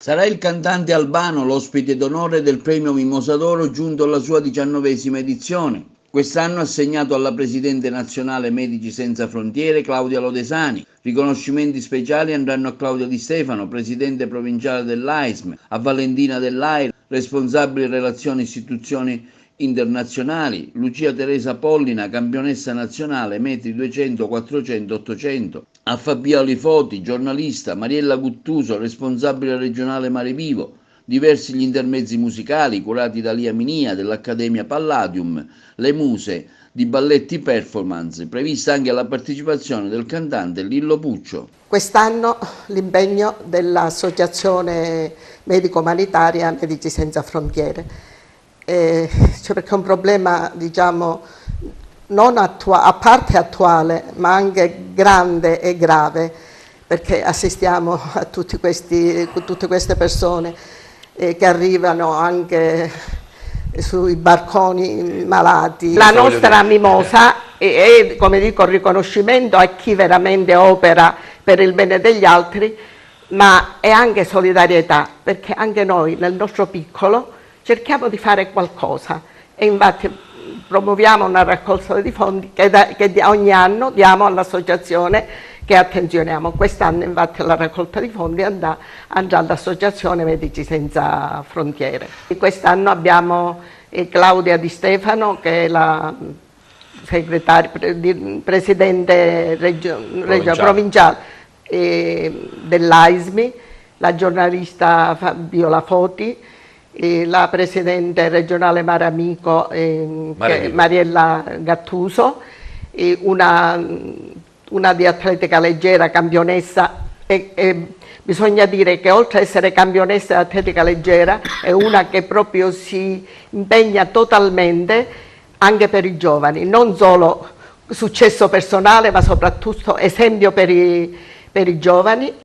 Sarà il cantante Albano l'ospite d'onore del premio Mimosa d'Oro giunto alla sua 19ª edizione. Quest'anno assegnato alla presidente nazionale Medici Senza Frontiere Claudia Lodesani. Riconoscimenti speciali andranno a Claudia Di Stefano, presidente provinciale dell'AISM, a Valentina Dell'Air, responsabile relazioni istituzioni internazionali, Lucia Teresa Pollina, campionessa nazionale metri 200, 400, 800, a Fabio Alifoti, giornalista, Mariella Guttuso, responsabile regionale Mare Vivo, diversi gli intermezzi musicali curati da Lia Minia dell'Accademia Palladium, le muse di Balletti Performance, prevista anche la partecipazione del cantante Lillo Puccio. Quest'anno l'impegno dell'Associazione Medico-Umanitaria Medici Senza Frontiere, perché è un problema, diciamo, non a parte attuale, ma anche grande e grave, perché assistiamo a tutte queste persone che arrivano anche sui barconi malati. La nostra Mimosa è, come dico, riconoscimento a chi veramente opera per il bene degli altri, ma è anche solidarietà, perché anche noi nel nostro piccolo cerchiamo di fare qualcosa e infatti promuoviamo una raccolta di fondi che ogni anno diamo all'associazione che attenzioniamo. Quest'anno infatti la raccolta di fondi andrà all'Associazione Medici Senza Frontiere. Quest'anno abbiamo Claudia Di Stefano, che è la presidente provinciale dell'AISMI, la giornalista Fabiola Foti, la presidente regionale Mare Amico, Mariella Gattuso, una di atletica leggera, campionessa, e bisogna dire che oltre ad essere campionessa di atletica leggera è una che proprio si impegna totalmente anche per i giovani, non solo successo personale ma soprattutto esempio per i giovani.